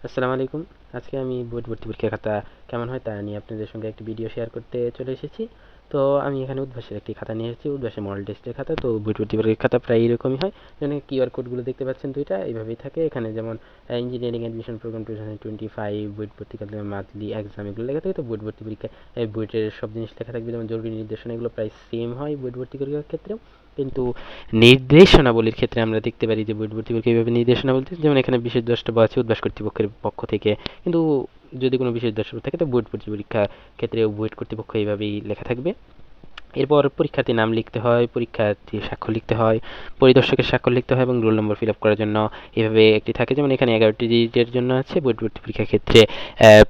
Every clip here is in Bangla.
আসসালামু আলাইকুম। আজকে আমি বোর্ড ভর্তি পরীক্ষার খাতা কেমন হয় তা নিয়ে আপনাদের সঙ্গে একটি ভিডিও শেয়ার করতে চলে এসেছি। তো আমি এখানে উদ্ভাসের একটি খাতা নিয়ে এসেছি, উদ্ভাসের মডেল টেস্টের খাতা। তো বোর্ড ভর্তি পরীক্ষার খাতা প্রায় এরকমই হয়। এখানে কিউআর কোডগুলো দেখতে পাচ্ছেন দুইটা, এইভাবেই থাকে। এখানে যেমন ইঞ্জিনিয়ারিং অ্যাডমিশন প্রোগ্রাম 2025, বোর্ড ভর্তি খাতা মান্থলি এক্সাম এগুলো লেখা থাকে। তো বোর্ড ভর্তি পরীক্ষা বইটের সব জিনিস লেখা থাকবে, যেমন জরুরি নির্দেশনা এগুলো প্রায় সেম হয় বোর্ড ভর্তি পরীক্ষার ক্ষেত্রেও। কিন্তু নির্দেশনাবলীর ক্ষেত্রে আমরা দেখতে পারি যে বোর্ড ভর্তি পরীক্ষা এইভাবে নির্দেশনা বলতে, যেমন এখানে বিশেষ দ্রষ্টব্য আছে উদ্ভাস কর্তৃপক্ষের পক্ষ থেকে। কিন্তু যদি কোনো বিশেষ দ্রষ্টব্য থাকে তো বোর্ড ভর্তি পরীক্ষার ক্ষেত্রে বোর্ড কর্তৃপক্ষ এইভাবেই লেখা থাকবে। এরপর পরীক্ষার্থীর নাম লিখতে হয়, পরীক্ষার্থীর স্বাক্ষর লিখতে হয়, পরিদর্শকের স্বাক্ষর লিখতে হয় এবং রোল নম্বর ফিল আপ করার জন্য এভাবে একটি থাকে। যেমন এখানে 11টি ডিজিটের জন্য আছে, বোর্ড ভর্তি পরীক্ষার ক্ষেত্রে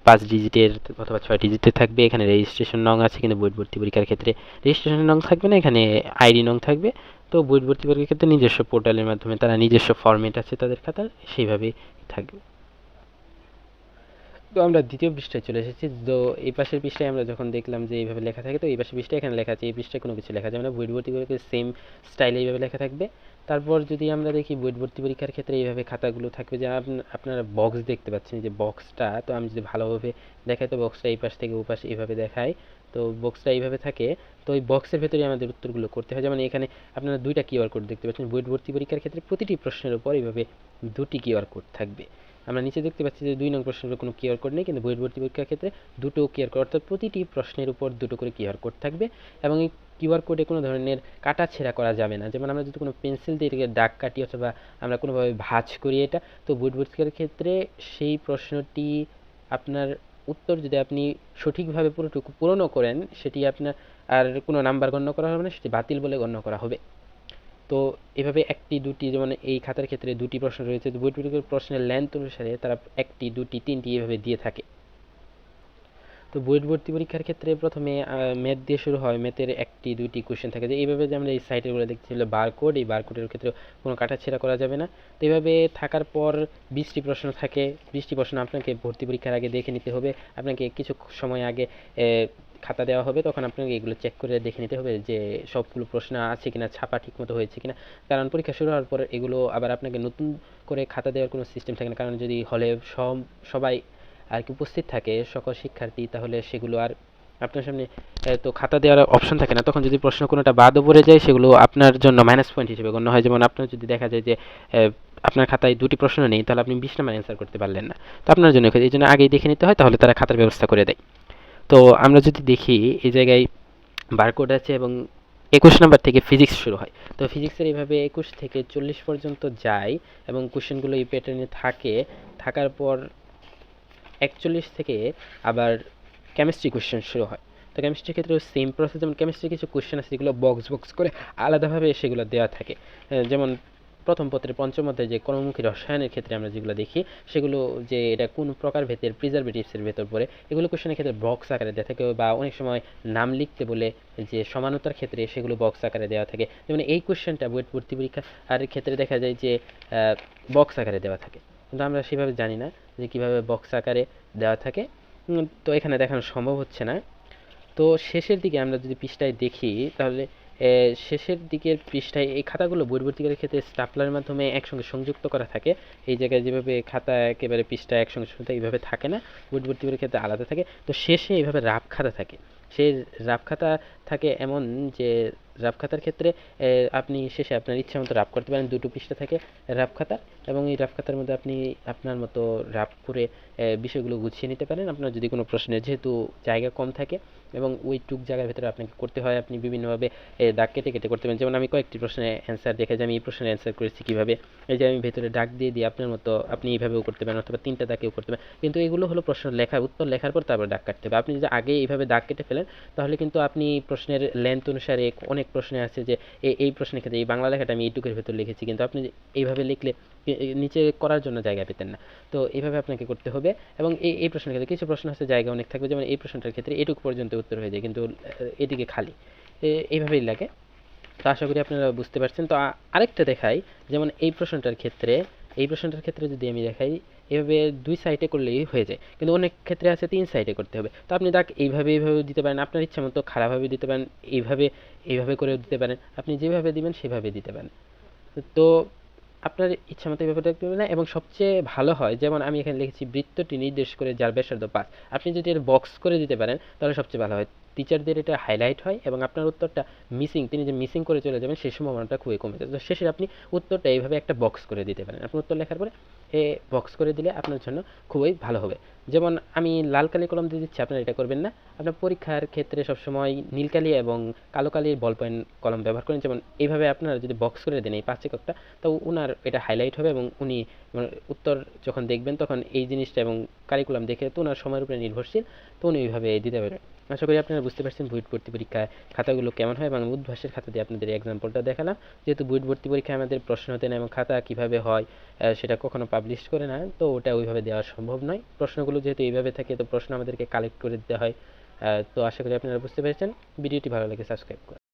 5 ডিজিটের অথবা 6 ডিজিটের থাকবে। এখানে রেজিস্ট্রেশন নং আছে, কিন্তু বোর্ড ভর্তি পরীক্ষার ক্ষেত্রে রেজিস্ট্রেশন নং থাকবে না, এখানে আইডি নং থাকবে। তো বোর্ড ভর্তি পরীক্ষার ক্ষেত্রে নিজস্ব পোর্টালের মাধ্যমে তারা নিজস্ব ফরম্যাট আছে তাদের খাতার, সেইভাবেই থাকবে। তো আমরা দ্বিতীয় পৃষ্ঠায় চলে এসেছি। তো এই পাশের পৃষ্ঠায় আমরা যখন দেখলাম যে এইভাবে লেখা থাকে, তো এই পাশের পৃষ্ঠায় এখানে লেখা আছে, এই পৃষ্ঠায় কোনো কিছু লেখা যাবে না, বোর্ড ভর্তি পরীক্ষার সেম স্টাইলে এইভাবে লেখা থাকবে। তারপর যদি আমরা দেখি বোর্ড ভর্তি পরীক্ষার ক্ষেত্রে এইভাবে খাতাগুলো থাকবে, যে আপনারা বক্স দেখতে পাচ্ছেন, যে বক্সটা, তো আমি যদি ভালোভাবে দেখাই তো বক্সটা এই পাশ থেকে ও পাশে এইভাবে দেখাই। তো বক্সটা এইভাবে থাকে। তো এই বক্সের ভেতরে আমাদের উত্তরগুলো করতে হয়। যেমন এখানে আপনারা দুইটা কিউআর কোড দেখতে পাচ্ছেন, বোর্ড ভর্তি পরীক্ষার ক্ষেত্রে প্রতিটি প্রশ্নের উপর এইভাবে দুটি কিউআর কোড থাকবে। আমরা নিচে দেখতে পাচ্ছি যে 2 নং প্রশ্নের কোনো কিউআর কোড নেই, কিন্তু বইয়ের ভর্তি পরীক্ষার ক্ষেত্রে দুটো কিউআর কোড, অর্থাৎ প্রতিটি প্রশ্নের উপর দুটো করে কিউআর কোড থাকবে। এবং এই কিউআর কোডে কোনো ধরনের কাটা ছেঁড়া করা যাবে না। যেমন আমরা যদি কোনো পেন্সিল দিয়ে এটাকে দাগ কাটি অথবা আমরা কোনোভাবে ভাঁজ করি এটা, তো বোর্ড পরীক্ষার ক্ষেত্রে সেই প্রশ্নটি আপনার উত্তর যদি আপনি সঠিকভাবে পুরোটুকু পূরণও করেন, সেটি আপনার আর কোনো নাম্বার গণ্য করা হবে না, সেটি বাতিল বলে গণ্য করা হবে। তো এভাবে একটি দুটি, যেমন এই খাতার ক্ষেত্রে দুটি প্রশ্ন রয়েছে, তো বইটির প্রশ্নের লেন্থ অনুসারে তারা একটি দুটি তিনটি এভাবে দিয়ে থাকে। তো বোর্ড ভর্তি পরীক্ষার ক্ষেত্রে প্রথমে ম্যাথ দিয়ে শুরু হয়, ম্যাথের একটি দুইটি কোশ্চেন থাকে, যে এইভাবে যে আমরা এই সাইটেরগুলো দেখতেছিল বারকোড, এই বারকোডের ক্ষেত্রে কোনো কাটাছেঁড়া করা যাবে না। তো এইভাবে থাকার পর 20টি প্রশ্ন থাকে। 20টি প্রশ্ন আপনাকে ভর্তি পরীক্ষার আগে দেখে নিতে হবে। আপনাকে কিছু সময় আগে খাতা দেওয়া হবে, তখন আপনাকে এগুলো চেক করে দেখে নিতে হবে যে সবগুলো প্রশ্ন আছে কিনা, ছাপা ঠিক মতো হয়েছে কিনা। কারণ পরীক্ষা শুরু হওয়ার পর এগুলো আবার আপনাকে নতুন করে খাতা দেওয়ার কোনো সিস্টেম থাকে না, কারণ যদি হলে সবাই আর কি উপস্থিত থাকে সকল শিক্ষার্থী, তাহলে সেগুলো আর আপনার সামনে তো খাতা দেওয়ার অপশন থাকে না। তখন যদি প্রশ্ন কোনোটা বাদও পড়ে যায়, সেগুলো আপনার জন্য মাইনাস পয়েন্ট হিসেবে গণ্য হয়। যেমন আপনার যদি দেখা যায় যে আপনার খাতায় দুটি প্রশ্ন নেই, তাহলে আপনি 20 নাম্বার অ্যান্সার করতে পারলেন না, তো আপনার জন্য এই জন্য আগেই দেখে নিতে হয়, তাহলে তারা খাতার ব্যবস্থা করে দেয়। তো আমরা যদি দেখি এই জায়গায় বারকোড আছে এবং 21 নাম্বার থেকে ফিজিক্স শুরু হয়। তো ফিজিক্সের এইভাবে 21 থেকে 40 পর্যন্ত যায় এবং কোশ্চেনগুলো এই প্যাটার্নে থাকে। থাকার পর 41 থেকে আবার কেমিস্ট্রি কোশ্চেন শুরু হয়। তো কেমিস্ট্রির ক্ষেত্রেও সেম প্রসেস, যেমন কেমিস্ট্রির কিছু কোশ্চেন আছে যেগুলো বক্স বক্স করে আলাদাভাবে সেগুলো দেওয়া থাকে। যেমন প্রথম পত্রে পঞ্চম অধ্যায়ে যে কর্মমুখী রসায়নের ক্ষেত্রে আমরা যেগুলো দেখি, সেগুলো যে এটা কোন প্রকার ভেদের প্রিজারভেটিভসের ভেতর পড়ে, এগুলো কোশ্চেনের ক্ষেত্রে বক্স আকারে দেওয়া থাকে, বা অনেক সময় নাম লিখতে বলে যে সমানতার ক্ষেত্রে সেগুলো বক্স আকারে দেওয়া থাকে। যেমন এই কোশ্চেনটা বুয়েট ভর্তি পরীক্ষা আর ক্ষেত্রে দেখা যায় যে বক্স আকারে দেওয়া থাকে, কিন্তু আমরা সেভাবে জানি না যে কীভাবে বক্স আকারে দেওয়া থাকে। তো এখানে দেখানো সম্ভব হচ্ছে না। তো শেষের দিকে আমরা যদি পৃষ্ঠায় দেখি, তাহলে শেষের দিকের পৃষ্ঠায় এই খাতাগুলো বহির্ভূতিকারের ক্ষেত্রে স্টাপলারের মাধ্যমে একসঙ্গে সংযুক্ত করা থাকে। এই জায়গায় যেভাবে খাতা একেবারে পৃষ্ঠা একসঙ্গে সংযুক্ত এইভাবে থাকে না, বহির্ভূতিকারের ক্ষেত্রে আলাদা থাকে। তো শেষে এইভাবে রাফ খাতা থাকে। সেই রাফ খাতা থাকে এমন যে রাফ খাতার ক্ষেত্রে আপনি শেষে আপনার ইচ্ছা মতো রাফ করতে পারেন। দুটো পৃষ্ঠা থাকে রাফ খাতা, এবং এই রাফ খাতার মধ্যে আপনি আপনার মতো রাফ করে বিষয়গুলো গুছিয়ে নিতে পারেন। আপনার যদি কোনো প্রশ্নের যেহেতু জায়গা কম থাকে এবং ওইটুক জায়গার ভেতরে আপনাকে করতে হয়, আপনি বিভিন্নভাবে দাগ কেটে কেটে করতে পারেন। যেমন আমি কয়েকটি প্রশ্নের অ্যান্সার দেখে যে আমি এই প্রশ্নের অ্যান্সার করেছি কীভাবে, এই যে আমি ভেতরে দাগ দিয়ে দিই, আপনার মতো আপনি এইভাবেও করতে পারেন, অথবা 3টা দাগেও করতে পারেন। কিন্তু এগুলো হলো প্রশ্ন লেখার উত্তর লেখার পর তারপর দাগ কাটতে হবে। আপনি যদি আগে এইভাবে দাগ কেটে ফেলেন, তাহলে কিন্তু আপনি প্রশ্নের লেন্থ অনুসারে অনেক প্রশ্নে আছে যে এই প্রশ্নের ক্ষেত্রে এই বাংলা লেখাটা আমি এইটুকের ভেতর লিখেছি, কিন্তু আপনি এইভাবে লিখলে নিচে করার জন্য জায়গা পেতেন না। তো এইভাবে আপনাকে করতে হবে। এবং এই প্রশ্নের ক্ষেত্রে কিছু প্রশ্ন আছে জায়গা অনেক থাকবে, যেমন এই প্রশ্নটার ক্ষেত্রে এটুকু পর্যন্ত উত্তর হয়ে যায়, কিন্তু এদিকে খালি, এইভাবেই লাগে। তো আশা করি আপনারা বুঝতে পারছেন। তো আরেকটা দেখাই, যেমন এই প্রশ্নটার ক্ষেত্রে যদি আমি দেখাই, এভাবে 2 সাইডে করলেই হয়ে যায়, কিন্তু অনেক ক্ষেত্রে আছে 3 সাইডে করতে হবে। তো আপনি দাগ এইভাবে দিতে পারেন, আপনার ইচ্ছা মতো খারাপভাবে দিতে পারেন, এইভাবে করেও দিতে পারেন, আপনি যেভাবে দিবেন সেভাবে দিতে পারেন। তো আপনার ইচ্ছা মতো এইভাবে লিখতে পারবেন না, এবং সবচেয়ে ভালো হয় যেমন আমি এখানে লিখেছি বৃত্তটি নির্দেশ করে যার ব্যাসার্ধ 5। আপনি যদি এটা বক্স করে দিতে পারেন তাহলে সবচেয়ে ভালো হয়, টিচারদের এটা হাইলাইট হয় এবং আপনার উত্তরটা মিসিং, তিনি যে মিসিং করে চলে যাবেন সেই সম্ভাবনাটা খুবই কমে যায়। তো শেষে আপনি উত্তরটা এইভাবে একটা বক্স করে দিতে পারেন, আপনি উত্তর লেখার পরে বক্স করে দিলে আপনার জন্য খুবই ভালো হবে। যেমন আমি লাল কালি কলম দিয়ে দিচ্ছি, আপনারা এটা করবেন না। আপনার পরীক্ষার ক্ষেত্রে সবসময় নীল কালি এবং কালো কালির বল পয়েন্ট কলম ব্যবহার করেন। যেমন এইভাবে আপনারা যদি বক্স করে দেন এই 5 এককটা, তো উনার এটা হাইলাইট হবে এবং উনি উত্তর যখন দেখবেন তখন এই জিনিসটা এবং কারিকুলাম দেখে তো ওনার সময়ের উপরে নির্ভরশীল, তো উনি ওইভাবে দিতে পারবেন। আশা করি আপনারা বুঝতে পারছেন বুয়েট ভর্তি পরীক্ষায় খাতাগুলো কেমন হয়, এবং উদ্ভাসের খাতা দিয়ে আপনাদের এক্সাম্পলটা দেখালাম। যেহেতু বুয়েট ভর্তি পরীক্ষায় আমাদের প্রশ্ন হতে না এবং খাতা কিভাবে হয় সেটা কখনো পাবলিশ করে না, তো ওটা ওইভাবে দেওয়া সম্ভব নয়। প্রশ্নগুলো যেহেতু এইভাবে থাকে তো প্রশ্ন আমাদেরকে কালেক্ট করে দিতে হয়। তো আশা করি আপনারা বুঝতে পেরেছেন। ভিডিওটি ভালো লাগে সাবস্ক্রাইব করুন।